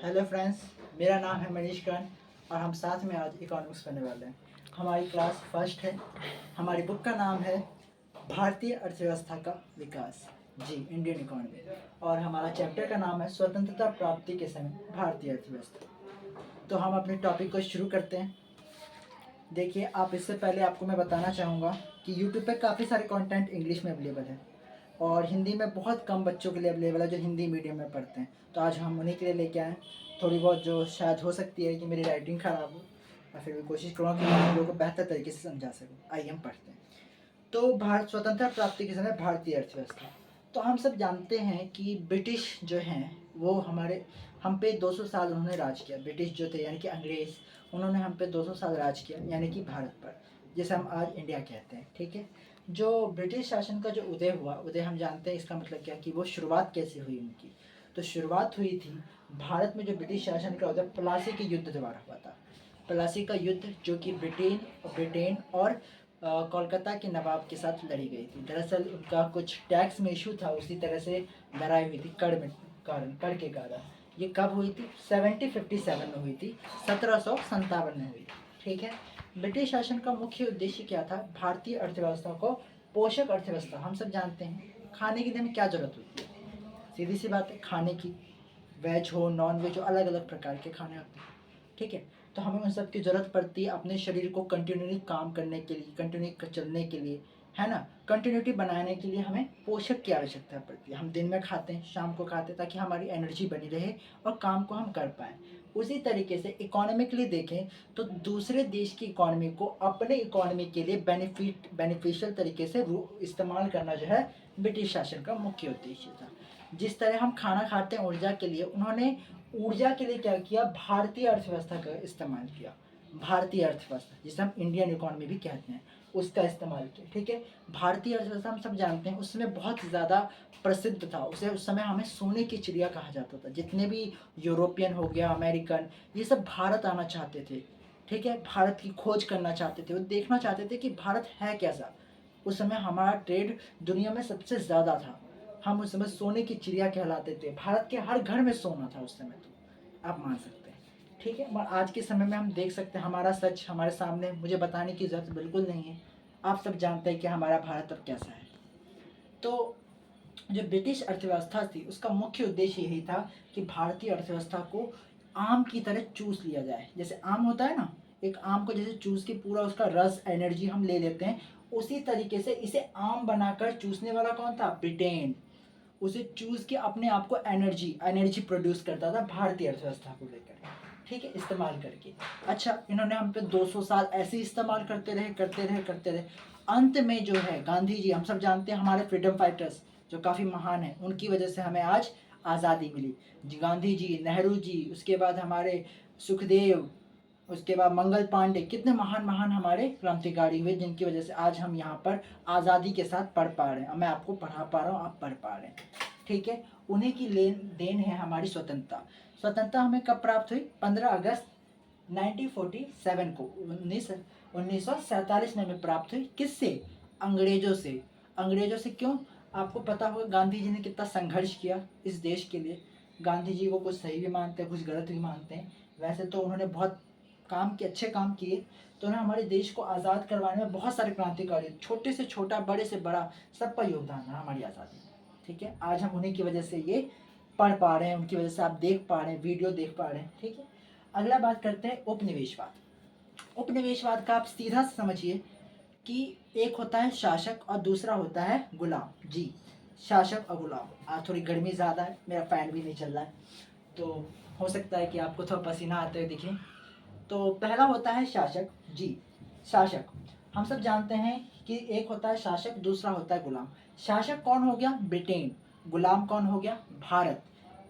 Hello friends, मेरा नाम है मनीष कर्ण और हम साथ में आज इकोनॉमिक्स पढ़ने वाले हैं। हमारी क्लास फर्स्ट है। हमारी बुक का नाम है भारतीय अर्थव्यवस्था का विकास, जी, इंडियन इकोनॉमी। और हमारा चैप्टर का नाम है स्वतंत्रता प्राप्ति के समय भारतीय अर्थव्यवस्था। तो हम अपने टॉपिक को शुरू करते हैं। देखिए, आप इससे पहले आपको मैं बताना चाहूँगा कि यूट्यूब पे काफ़ी सारे कंटेंट इंग्लिश में अवेलेबल है और हिंदी में बहुत कम बच्चों के लिए अवेलेबल है जो हिंदी मीडियम में पढ़ते हैं। तो आज हम उन्हीं के लिए लेके आए। थोड़ी बहुत जो शायद हो सकती है कि मेरी राइटिंग ख़राब हो, और फिर भी कोशिश करूँगा कि मैं आप लोगों को बेहतर तरीके से समझा सकूँ। आइए हम पढ़ते हैं। तो भारत स्वतंत्रता प्राप्ति के समय भारतीय अर्थव्यवस्था। तो हम सब जानते हैं कि ब्रिटिश जो हैं वो हम पे 200 साल उन्होंने राज किया। ब्रिटिश जो थे यानी कि अंग्रेज़, उन्होंने हम पे 200 साल राज किया, यानी कि भारत पर, जिसे हम आज इंडिया कहते हैं। ठीक है। जो ब्रिटिश शासन का जो उदय हुआ, उदय हम जानते हैं इसका मतलब क्या कि वो शुरुआत कैसे हुई उनकी। तो शुरुआत हुई थी भारत में जो ब्रिटिश शासन का उदय प्लासी के युद्ध द्वारा हुआ था। प्लासी का युद्ध जो कि ब्रिटेन और कोलकाता के नवाब के साथ लड़ी गई थी। दरअसल उनका कुछ टैक्स में इशू था, उसी तरह से लड़ाई हुई थी कर के कारण। ये कब हुई थी? 1757 में हुई थी, 1757 में हुई थी। ठीक है। ब्रिटिश शासन का मुख्य उद्देश्य क्या था? भारतीय अर्थव्यवस्था को पोषक अर्थव्यवस्था, हम सब जानते हैं खाने के लिए हमें क्या जरूरत होती है, सीधी सी बात है, खाने की। वेज हो, नॉन वेज हो, अलग अलग प्रकार के खाने होते हैं। ठीक है। तो हमें उन सब की ज़रूरत पड़ती है अपने शरीर को कंटिन्यूली काम करने के लिए, कंटिन्यू चलने के लिए, है ना। कंटिन्यूटी बनाने के लिए हमें पोषक की आवश्यकता पड़ती है। हम दिन में खाते हैं, शाम को खाते हैं, ताकि हमारी एनर्जी बनी रहे और काम को हम कर पाएँ। उसी तरीके से इकोनॉमिकली देखें तो दूसरे देश की इकोनॉमी को अपने इकोनॉमी के लिए बेनिफिशियल तरीके से इस्तेमाल करना जो है ब्रिटिश शासन का मुख्य उद्देश्य था। जिस तरह हम खाना खाते हैं ऊर्जा के लिए, उन्होंने ऊर्जा के लिए क्या किया? भारतीय अर्थव्यवस्था का इस्तेमाल किया। भारतीय अर्थव्यवस्था जिसे हम इंडियन इकोनॉमी भी कहते हैं, उसका इस्तेमाल किया। ठीक है। भारतीय अर्थव्यवस्था हम सब जानते हैं उस समय बहुत ज़्यादा प्रसिद्ध था। उसे उस समय हमें सोने की चिड़िया कहा जाता था। जितने भी यूरोपियन हो गया, अमेरिकन, ये सब भारत आना चाहते थे। ठीक है। भारत की खोज करना चाहते थे, वो देखना चाहते थे कि भारत है कैसा। उस समय हमारा ट्रेड दुनिया में सबसे ज़्यादा था। हम उस समय सोने की चिड़िया कहलाते थे। भारत के हर घर में सोना था उस समय, तो आप मान सकते हैं। ठीक है। और आज के समय में हम देख सकते हैं हमारा सच हमारे सामने, मुझे बताने की ज़रूरत बिल्कुल नहीं है। आप सब जानते हैं कि हमारा भारत अब कैसा है। तो जो ब्रिटिश अर्थव्यवस्था थी उसका मुख्य उद्देश्य यही था कि भारतीय अर्थव्यवस्था को आम की तरह चूस लिया जाए। जैसे आम होता है ना, एक आम को जैसे चूस के पूरा उसका रस, एनर्जी हम ले लेते हैं, उसी तरीके से इसे आम बनाकर चूसने वाला कौन था? ब्रिटेन। उसे चूज के अपने आप को एनर्जी एनर्जी प्रोड्यूस करता था भारतीय अर्थव्यवस्था को लेकर। ठीक है, इस्तेमाल करके। अच्छा, इन्होंने हम पे 200 साल ऐसे ही इस्तेमाल करते रहे। अंत में जो है गांधी जी, हम सब जानते हैं हमारे फ्रीडम फाइटर्स जो काफ़ी महान हैं, उनकी वजह से हमें आज आज़ादी मिली। जी, गांधी जी, नेहरू जी, उसके बाद हमारे सुखदेव, उसके बाद मंगल पांडे, कितने महान महान हमारे क्रांतिकारी हुए जिनकी वजह से आज हम यहाँ पर आज़ादी के साथ पढ़ पा रहे हैं। मैं आपको पढ़ा पा रहा हूँ, आप पढ़ पा रहे हैं। ठीक है। उन्हीं की लेन देन है हमारी स्वतंत्रता। स्वतंत्रता हमें कब प्राप्त हुई? 15 अगस्त 1947 को, 1947 में हमें प्राप्त हुई। किससे? अंग्रेजों से। अंग्रेजों से क्यों? आपको पता होगा गांधी जी ने कितना संघर्ष किया इस देश के लिए। गांधी जी को कुछ सही भी मानते हैं, कुछ गलत भी मानते हैं। वैसे तो उन्होंने बहुत अच्छे काम किए। तो उन्होंने हमारे देश को आज़ाद करवाने में बहुत सारे क्रांतिकारी, छोटे से छोटा, बड़े से बड़ा, सबका योगदान है हमारी आज़ादी में। ठीक है। आज हम उन्हीं की वजह से ये पढ़ पा रहे हैं, उनकी वजह से आप देख पा रहे हैं, वीडियो देख पा रहे हैं। ठीक है। अगला बात करते हैं उपनिवेशवाद। उपनिवेशवाद का आप सीधा समझिए कि एक होता है शासक और दूसरा होता है गुलाम। जी, शासक और गुलाम। आज थोड़ी गर्मी ज़्यादा है, मेरा फ़ैन भी नहीं चल रहा है, तो हो सकता है कि आपको थोड़ा पसीना आते हुए दिखे। तो पहला होता है शासक। जी, शासक। हम सब जानते हैं कि एक होता है शासक, दूसरा होता है गुलाम। शासक कौन हो गया? ब्रिटेन। गुलाम कौन हो गया? भारत,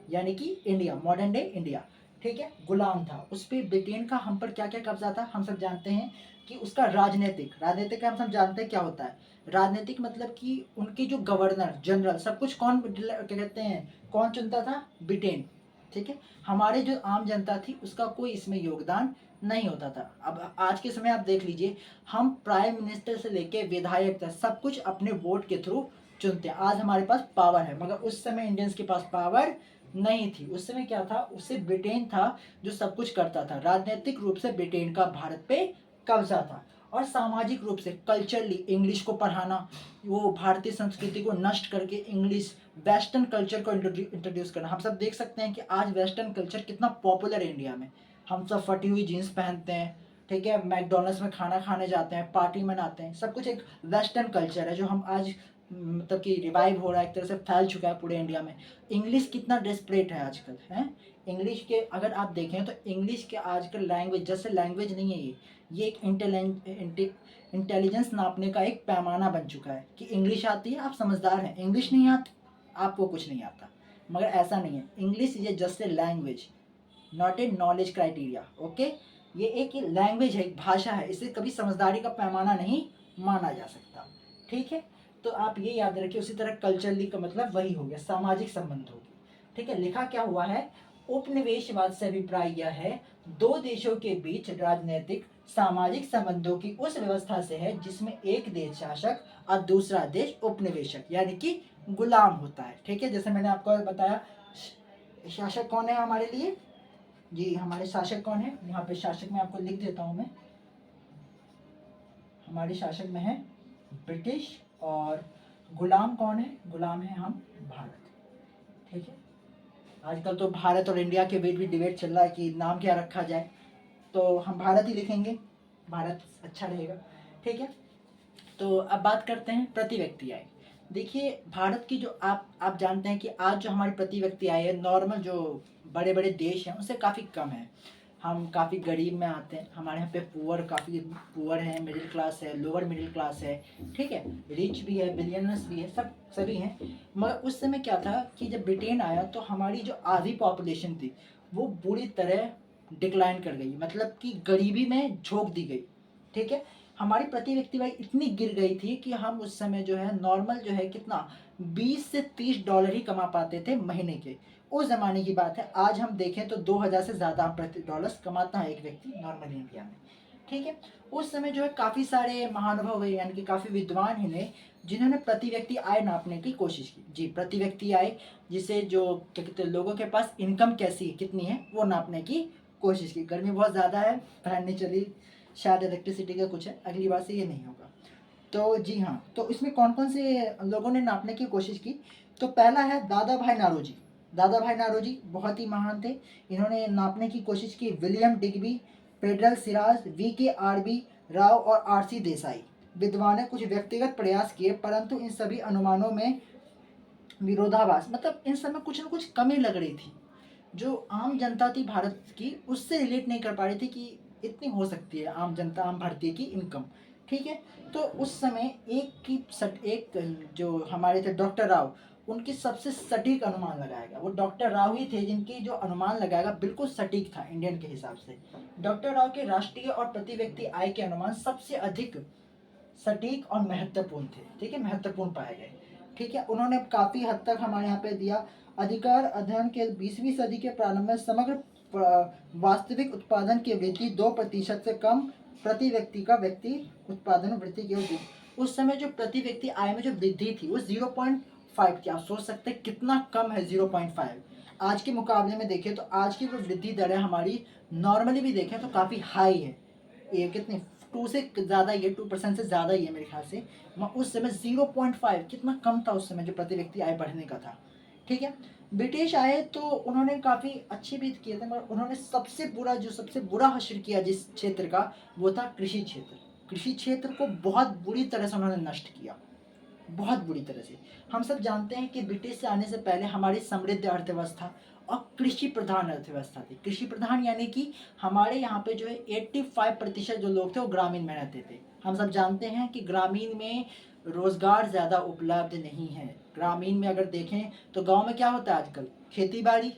यानी कि इंडिया, मॉडर्न डे इंडिया। ठीक है। गुलाम था, उस पर ब्रिटेन का हम पर क्या क्या कब्जा था? हम सब जानते हैं कि उसका राजनीतिक का हम सब जानते हैं क्या होता है। राजनीतिक मतलब कि उनकी जो गवर्नर जनरल सब कुछ कौन, क्या कहते हैं, कौन चुनता था? ब्रिटेन। ठीक है। हमारे जो आम जनता थी उसका कोई इसमें योगदान नहीं होता था। अब आज के समय आप देख लीजिए, हम प्राइम मिनिस्टर से लेके विधायक तक सब कुछ अपने वोट के थ्रू चुनते हैं। आज हमारे पास पावर है, मगर उस समय इंडियंस के पास पावर नहीं थी। उस समय क्या था, उससे ब्रिटेन था जो सब कुछ करता था। राजनीतिक रूप से ब्रिटेन का भारत पे कब्जा था, और सामाजिक रूप से कल्चरली इंग्लिश को पढ़ाना, वो भारतीय संस्कृति को नष्ट करके इंग्लिश वेस्टर्न कल्चर को इंट्रोड्यूस करना। हम सब देख सकते हैं कि आज वेस्टर्न कल्चर कितना पॉपुलर है इंडिया में। हम सब फटी हुई जीन्स पहनते हैं, ठीक है, मैकडोनल्ड्स में खाना खाने जाते हैं, पार्टी मनाते हैं, सब कुछ एक वेस्टर्न कल्चर है जो हम आज मतलब कि रिवाइव हो रहा है, एक तरह से फैल चुका है पूरे इंडिया में। इंग्लिश कितना डिस्परेट है आजकल, है। इंग्लिश के अगर आप देखें तो इंग्लिश के आजकल लैंग्वेज जैसे लैंग्वेज नहीं है ये एक इंटेलिजेंस नापने का एक पैमाना बन चुका है कि इंग्लिश आती है आप समझदार हैं, इंग्लिश नहीं आती आपको कुछ नहीं आता। मगर ऐसा नहीं है, English is just a language, not a knowledge criteria. Okay, ये एक लैंग्वेज है, एक भाषा है, इसे कभी समझदारी का पैमाना नहीं माना जा सकता। ठीक है, तो आप ये याद रखिए। उसी तरह कल्चरली का मतलब वही हो गया, सामाजिक संबंध हो गया। ठीक है, लिखा क्या हुआ है, उपनिवेशवाद से अभिप्राय यह है, दो देशों के बीच राजनीतिक सामाजिक संबंधों की उस व्यवस्था से है जिसमें एक देश शासक और दूसरा देश उपनिवेशक यानी कि गुलाम होता है। ठीक है, जैसे मैंने आपको बताया शासक कौन है हमारे लिए, जी हमारे शासक कौन है, यहाँ पे शासक में आपको लिख देता हूँ मैं। हमारे शासक में है ब्रिटिश, और गुलाम कौन है, गुलाम है हम भारत। ठीक है, आजकल तो भारत और इंडिया के बीच भी डिबेट चल रहा है कि नाम क्या रखा जाए, तो हम भारत ही लिखेंगे, भारत अच्छा रहेगा। ठीक है, तो अब बात करते हैं प्रति व्यक्ति आय। देखिए भारत की जो आप जानते हैं कि आज जो हमारी प्रति व्यक्ति आय है, नॉर्मल जो बड़े बड़े देश हैं उनसे काफ़ी कम है। हम काफ़ी गरीब में आते हैं, हमारे यहाँ पे पुअर काफ़ी पुअर है, मिडिल क्लास है, लोअर मिडिल क्लास है, ठीक है, रिच भी है, बिलियनर्स भी है, सब सभी हैं। मगर उस समय क्या था कि जब ब्रिटेन आया तो हमारी जो आधी पॉपुलेशन थी वो बुरी तरह डिक्लाइन कर गई, मतलब कि गरीबी में झोंक दी गई। ठीक है, हमारी प्रति व्यक्ति आय इतनी गिर गई थी कि हम उस समय जो है नॉर्मल जो है कितना 20 से 30 डॉलर ही कमा पाते थे महीने के। उस ज़माने की बात है, आज हम देखें तो 2000 से ज़्यादा प्रति डॉलर्स कमाता है एक व्यक्ति नॉर्मल इंडिया में। ठीक है, उस समय जो है काफ़ी सारे महानुभव हुए यानी कि काफ़ी विद्वान हैं जिन्होंने प्रति व्यक्ति आय नापने की कोशिश की। जी, प्रति व्यक्ति आय, जिसे जो क्या कहते हैं लोगों के पास इनकम कैसी कितनी है वो नापने की कोशिश की। गर्मी बहुत ज़्यादा है, फैन नहीं चली, शायद इलेक्ट्रिसिटी का कुछ है, अगली बार से ये नहीं होगा। तो जी हाँ, तो इसमें कौन कौन से लोगों ने नापने की कोशिश की, तो पहला है दादा भाई नारोजी। दादा भाई नारोजी बहुत ही महान थे, इन्होंने नापने की कोशिश की। विलियम डिग्बी, पेड्रल सिराज, VKRB राव और RC देसाई विद्वान ने कुछ व्यक्तिगत प्रयास किए, परंतु इन सभी अनुमानों में विरोधाभास, मतलब इन सब में कुछ न कुछ कमी लग रही थी। जो आम जनता थी भारत की उससे रिलेट नहीं कर पा रही थी कि इतनी हो सकती है आम जनता, आम भारतीय की इनकम। ठीक है, तो उस समय एक जो हमारे थे डॉक्टर राव, उनकी सबसे सटीक अनुमान लगाएगा, वो डॉक्टर राव ही थे जिनकी जो अनुमान लगाएगा बिल्कुल सटीक था इंडियन के हिसाब से। डॉक्टर राव के राष्ट्रीय और प्रति व्यक्ति आय के अनुमान सबसे अधिक सटीक और महत्वपूर्ण थे। ठीक है, महत्वपूर्ण पाए गए। ठीक है, उन्होंने काफ़ी हद तक हमारे यहाँ पे दिया। अधिकार अध्ययन के 20वीं सदी के प्रारंभ में समग्र वास्तविक उत्पादन की वृद्धि 2% से कम, प्रति व्यक्ति का व्यक्ति उत्पादन में वृद्धि की होगी। उस समय जो प्रति व्यक्ति आय में जो वृद्धि थी वो 0.5 थी। आप सोच सकते हैं कितना कम है 0.5। आज के मुकाबले में देखें तो आज की जो वृद्धि दर है हमारी, नॉर्मली भी देखें तो काफ़ी हाई है। ये कितनी 2 से ज़्यादा ही है, 2% से ज़्यादा ही है मेरे ख्याल से। उस समय 0.5 कितना कम था उस समय जो प्रति व्यक्ति आय बढ़ने का था। ठीक है, ब्रिटिश आए तो उन्होंने काफ़ी अच्छे भी किए थे, मगर उन्होंने सबसे बुरा हश्र किया जिस क्षेत्र का, वो था कृषि क्षेत्र। कृषि क्षेत्र को बहुत बुरी तरह से उन्होंने नष्ट किया, बहुत बुरी तरह से। हम सब जानते हैं कि ब्रिटिश से आने से पहले हमारी समृद्ध अर्थव्यवस्था और कृषि प्रधान अर्थव्यवस्था थी। कृषि प्रधान यानी कि हमारे यहाँ पे जो है 85% जो लोग थे वो ग्रामीण में रहते थे। हम सब जानते हैं कि ग्रामीण में रोजगार ज़्यादा उपलब्ध नहीं है। ग्रामीण में अगर देखें तो गांव में क्या होता है आजकल, खेती बाड़ी,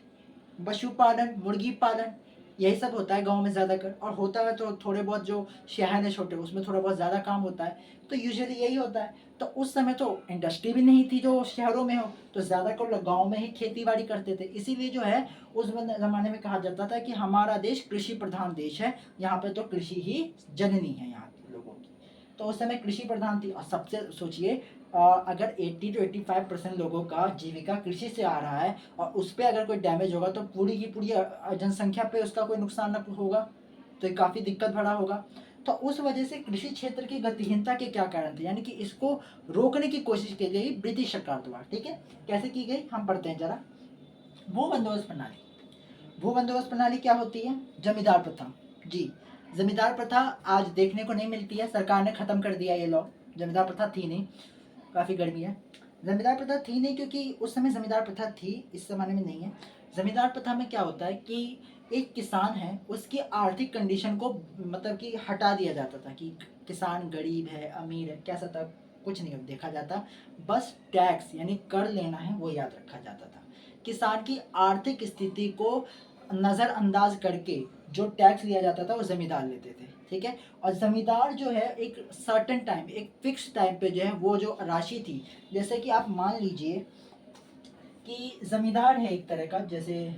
पशुपालन, मुर्गी पालन, यही सब होता है गांव में ज़्यादातर। और होता है तो थोड़े बहुत जो शहर है छोटे उसमें थोड़ा बहुत ज़्यादा काम होता है, तो यूजुअली यही होता है। तो उस समय तो इंडस्ट्री भी नहीं थी जो शहरों में हो, तो ज़्यादातर लोग गाँव में ही खेती बाड़ी करते थे। इसीलिए जो है उस ज़माने में कहा जाता था कि हमारा देश कृषि प्रधान देश है, यहाँ पे तो कृषि ही जननी है यहाँ के लोगों की। तो उस समय कृषि प्रधान थी। और सबसे सोचिए अगर 80 to 85% लोगों का जीविका कृषि से आ रहा है और उस पर अगर कोई डैमेज होगा तो पूरी की पूरी जनसंख्या पे उसका कोई नुकसान न होगा, तो ये काफ़ी दिक्कत भरा होगा। तो उस वजह से कृषि क्षेत्र की गतिहीनता के क्या कारण थे, यानी कि इसको रोकने की कोशिश की गई ब्रिटिश सरकार द्वारा। ठीक है, कैसे की गई हम पढ़ते हैं जरा। भू बंदोबस्त प्रणाली। भू बंदोबस्त प्रणाली क्या होती है? जमींदार प्रथा। जी, जमींदार प्रथा आज देखने को नहीं मिलती है, सरकार ने खत्म कर दिया ये लॉ। जमींदार प्रथा थी नहीं, काफ़ी गर्मी है। जमींदार प्रथा थी नहीं क्योंकि उस समय जमींदार प्रथा थी, इस जमाने में नहीं है। जमींदार प्रथा में क्या होता है कि एक किसान है, उसकी आर्थिक कंडीशन को मतलब कि हटा दिया जाता था कि किसान गरीब है अमीर है कैसा था, कुछ नहीं देखा जाता, बस टैक्स यानी कर लेना है वो याद रखा जाता था। किसान की आर्थिक स्थिति को नज़रअंदाज करके जो टैक्स लिया जाता था वो जमींदार लेते थे। ठीक है, और जमींदार जो है एक सर्टेन टाइम, एक फिक्स टाइम पे जो है वो जो राशि थी, जैसे कि आप मान लीजिए कि जमींदार है एक तरह का, जैसे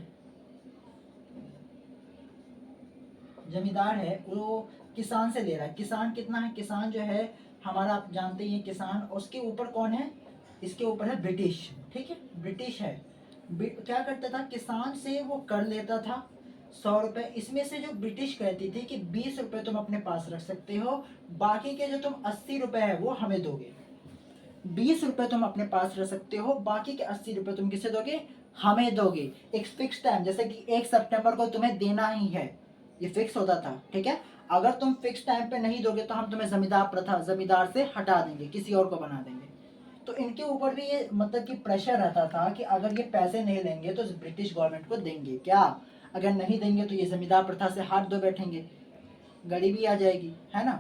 जमींदार है वो किसान से ले रहा है। किसान कितना है? किसान जो है हमारा, आप जानते ही हैं किसान, उसके ऊपर कौन है? इसके ऊपर है ब्रिटिश। ठीक है, ब्रिटिश है। क्या करता था? किसान से वो कर लेता था 100 रुपये। इसमें से जो ब्रिटिश कहती थी कि 20 रुपये तुम अपने पास रख सकते हो, बाकी के जो तुम 80 रुपये है वो हमें दोगे। 20 रुपये तुम अपने पास रख सकते हो, बाकी के 80 रुपये तुम किसे दोगे? हमें दोगे। एक फिक्स टाइम, जैसे कि 1 सितंबर को तुम्हें देना ही है, ये फिक्स होता था। ठीक है, अगर तुम फिक्स टाइम पे नहीं दोगे तो हम तुम्हें जमींदार प्रथा, जमींदार से हटा देंगे, किसी और को बना देंगे। तो इनके ऊपर भी ये मतलब कि प्रेशर रहता था कि अगर ये पैसे नहीं लेंगे तो ब्रिटिश गवर्नमेंट को देंगे क्या, अगर नहीं देंगे तो ये जमींदार प्रथा से हाथ धो बैठेंगे, गरीबी आ जाएगी, है ना।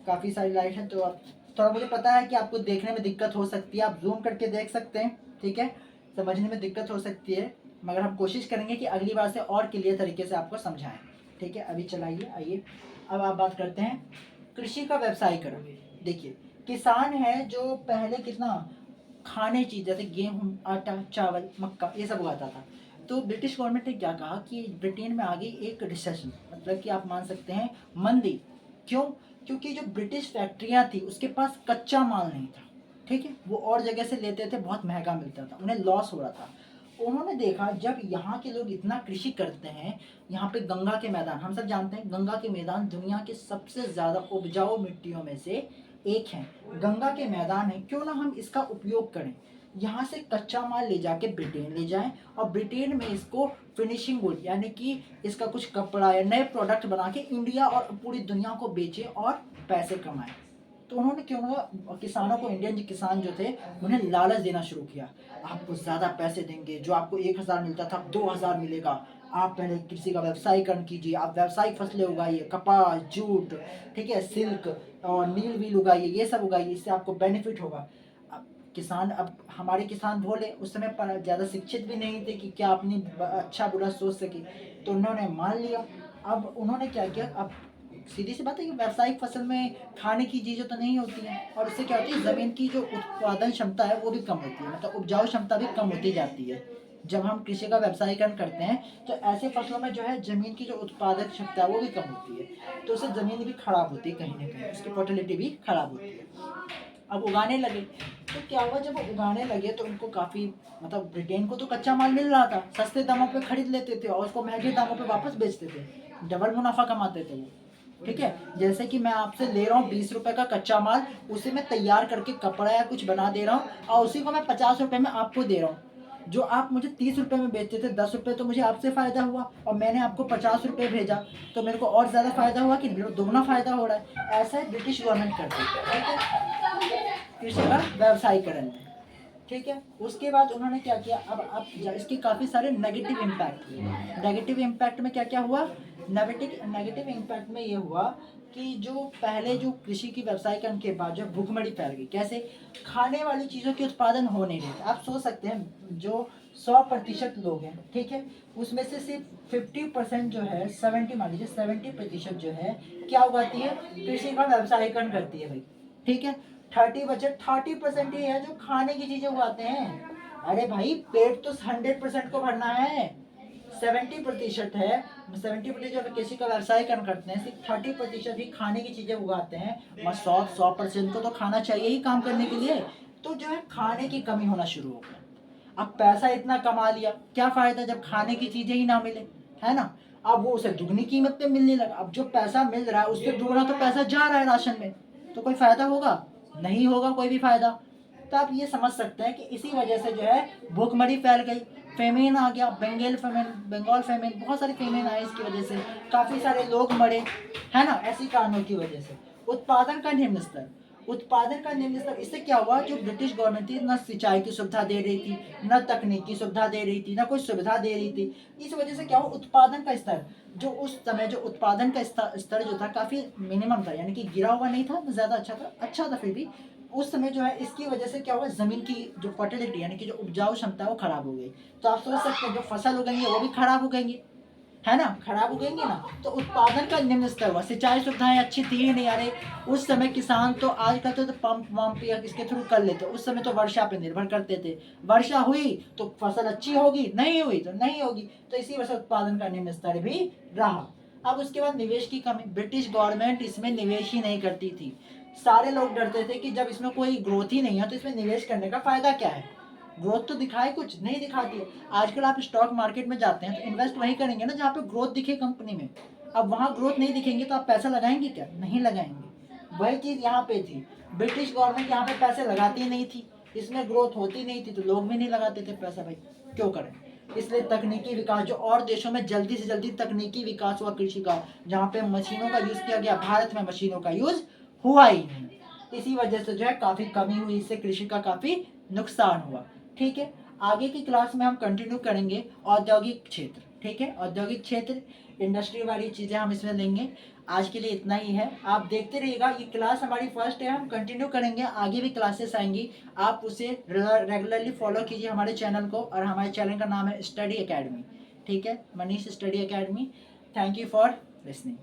काफ़ी सारी लाइट है, तो आप थोड़ा, मुझे पता है कि आपको देखने में दिक्कत हो सकती है, आप जूम करके देख सकते हैं। ठीक है, समझने में दिक्कत हो सकती है, मगर हम कोशिश करेंगे कि अगली बार से और क्लियर तरीके से आपको समझाएं। ठीक है, अभी चलाइए, आइए अब आप बात करते हैं कृषि का व्यवसायीकरण। देखिए, किसान है जो पहले कितना खाने चीज़ जैसे गेहूँ, आटा, चावल, मक्का ये सब उगाता था। तो ब्रिटिश गवर्नमेंट ने क्या कहा कि ब्रिटेन में आ गई एक रिसेशन, मतलब कि आप मान सकते हैं मंदी। क्यों? क्योंकि जो ब्रिटिश फैक्ट्रियाँ थी उसके पास कच्चा माल नहीं था। ठीक है, वो और जगह से लेते थे, बहुत महंगा मिलता था, उन्हें लॉस हो रहा था। उन्होंने देखा जब यहाँ के लोग इतना कृषि करते हैं, यहाँ पे गंगा के मैदान, हम सब जानते हैं गंगा के मैदान दुनिया के सबसे ज़्यादा उपजाऊ मिट्टियों में से एक है। गंगा के मैदान है, क्यों ना हम इसका उपयोग करें, यहाँ से कच्चा माल ले जाके ब्रिटेन ले जाएं और ब्रिटेन में इसको फिनिशिंग गुड यानी कि इसका कुछ कपड़ा या नए प्रोडक्ट बना के इंडिया और पूरी दुनिया को बेचें और पैसे कमाएं। तो उन्होंने क्यों ना किसानों को, इंडियन जो किसान जो थे उन्हें लालच देना शुरू किया, आपको ज़्यादा पैसे देंगे, जो आपको 1000 मिलता था 2000 मिलेगा, आप पहले कृषि का व्यवसायीकरण कीजिए, आप व्यावसायिक फसलें उगाइए, कपास, जूट, ठीक है, सिल्क और नील व्हील उगाइए, ये सब उगाइए, इससे आपको बेनिफिट होगा। अब किसान, अब हमारे किसान भोले, उस समय पर ज़्यादा शिक्षित भी नहीं थे कि क्या अपनी अच्छा बुरा सोच सके, तो उन्होंने मान लिया। अब उन्होंने क्या किया, अब सीधी सी बात है कि व्यावसायिक फसल में खाने की चीज़ें तो नहीं होती हैं, और इससे क्या होती है, ज़मीन की जो उत्पादन क्षमता है वो भी कम होती है, मतलब उपजाऊ क्षमता भी कम होती जाती है। जब हम कृषि का व्यवसायीकरण करते हैं तो ऐसे फसलों में जो है ज़मीन की जो उत्पादक क्षमता है वो भी कम होती है, तो उससे ज़मीन भी खराब होती है, कहीं ना कहीं उसकी फर्टिलिटी भी खराब होती है। अब उगाने लगे तो क्या हुआ, जब वो उगाने लगे तो उनको काफ़ी, मतलब ब्रिटेन को तो कच्चा माल मिल रहा था, सस्ते दामों पे खरीद लेते थे और उसको महंगे दामों पे वापस बेचते थे, डबल मुनाफा कमाते थे वो। ठीक है, जैसे कि मैं आपसे ले रहा हूँ 20 रुपए का कच्चा माल, उसे मैं तैयार करके कपड़ा या कुछ बना दे रहा हूँ और उसी को मैं 50 रुपए में आपको दे रहा हूँ। जो आप मुझे 30 रुपए में बेचते थे, 10 रुपए तो मुझे आपसे फ़ायदा हुआ और मैंने आपको 50 रुपए भेजा, तो मेरे को और ज़्यादा फ़ायदा हुआ कि दोगुना फ़ायदा हो रहा है। ऐसा है ब्रिटिश गवर्नमेंट करती है। ठीक है, कृषि का व्यवसायीकरण में। ठीक है, उसके बाद उन्होंने क्या किया, अब आप इसके काफ़ी सारे नेगेटिव इम्पैक्ट हुए। नेगेटिव इम्पैक्ट में क्या क्या हुआ, नेगेटिव इम्पैक्ट में ये हुआ कि जो पहले जो कृषि की व्यवसायीकरण के बाद जो भूखमरी फैल गई, कैसे, खाने वाली चीज़ों के उत्पादन हो नहीं रहे। आप सोच सकते हैं जो 100% लोग हैं, ठीक है, उसमें से सिर्फ 50% जो है, 70 मान लीजिए 70% जो है क्या उगाती है, कृषि का व्यवसायीकरण करती है भाई। ठीक है, 30% ही है जो खाने की चीजें उगाते हैं। अरे भाई पेट तो 100% को भरना है, 70% है, 70% जब किसी का व्यवसायीकरण करते हैं, सिर्फ 30% ही खाने की चीज़ें उगाते हैं। 100% को तो खाना चाहिए ही काम करने के लिए, तो जो है खाने की कमी होना शुरू हो गया। अब पैसा इतना कमा लिया, क्या फ़ायदा जब खाने की चीज़ें ही ना मिले, है ना। अब वो उसे दुगनी कीमत पे मिलने लगा। अब जो पैसा मिल रहा है उससे दुगना तो पैसा जा रहा है राशन में, तो कोई फ़ायदा होगा? नहीं होगा कोई भी फ़ायदा। तो आप ये समझ सकते हैं कि इसी वजह से जो है भूखमरी फैल गई, फेमिन आ गया, बंगाल फेमिन, बहुत सारी फेमिन आए इसकी वजह से, काफ़ी सारे लोग मरे, है ना, ऐसी कारणों की वजह से। उत्पादन का निम्न स्तर, इससे क्या हुआ, जो ब्रिटिश गवर्नमेंट थी न सिंचाई की सुविधा दे रही थी, न तकनीकी सुविधा दे रही थी, न कोई सुविधा दे रही थी। इस वजह से क्या हुआ, उत्पादन का स्तर, जो उस समय जो उत्पादन का स्तर जो था काफ़ी मिनिमम था, यानी कि गिरा हुआ नहीं था, ज़्यादा अच्छा था फिर भी। उस समय जो है इसकी वजह से क्या हुआ, ज़मीन की जो फर्टिलिटी यानी कि जो उपजाऊ क्षमता है वो खराब हो गई। तो आप सोच सकते हैं जो फसल उगेंगे वो भी खराब उगेंगे, है ना, खराब उगेंगे ना। तो उत्पादन का निम्न स्तर हुआ, सिंचाई सुविधाएं अच्छी थी ही नहीं। अरे उस समय किसान तो आजकल तो पंप वम्प या इसके थ्रू कर लेते, उस समय तो वर्षा पे निर्भर करते थे। वर्षा हुई तो फसल अच्छी होगी, नहीं हुई तो नहीं होगी। तो इसी वजह से उत्पादन का निम्न स्तर भी रहा। अब उसके बाद निवेश की कमी, ब्रिटिश गवर्नमेंट इसमें निवेश ही नहीं करती थी। सारे लोग डरते थे कि जब इसमें कोई ग्रोथ ही नहीं है तो इसमें निवेश करने का फायदा क्या है, ग्रोथ तो दिखाए कुछ नहीं दिखाती है। आजकल आप स्टॉक मार्केट में जाते हैं तो इन्वेस्ट वही करेंगे ना जहाँ पे ग्रोथ दिखे कंपनी में। अब वहाँ ग्रोथ नहीं दिखेंगे तो आप पैसा लगाएंगे क्या, नहीं लगाएंगे। वही चीज़ यहाँ पे थी, ब्रिटिश गवर्नमेंट यहाँ पे पैसे लगाती नहीं थी, इसमें ग्रोथ होती नहीं थी तो लोग भी नहीं लगाते थे पैसा, भाई क्यों करें। इसलिए तकनीकी विकास, जो और देशों में जल्दी से जल्दी तकनीकी विकास हुआ कृषि का, जहाँ पे मशीनों का यूज़ किया गया, भारत में मशीनों का यूज़ हुआ ही नहीं। इसी वजह से जो है काफ़ी कमी हुई, इससे कृषि का काफ़ी नुकसान हुआ। ठीक है, आगे की क्लास में हम कंटिन्यू करेंगे औद्योगिक क्षेत्र। ठीक है, औद्योगिक क्षेत्र, इंडस्ट्री वाली चीज़ें हम इसमें लेंगे। आज के लिए इतना ही है, आप देखते रहिएगा। ये क्लास हमारी फर्स्ट है, हम कंटिन्यू करेंगे, आगे भी क्लासेस आएंगी, आप उसे रेगुलरली फॉलो कीजिए हमारे चैनल को। और हमारे चैनल का नाम है स्टडी अकेडमी। ठीक है, Manish study academy. Thank you for listening.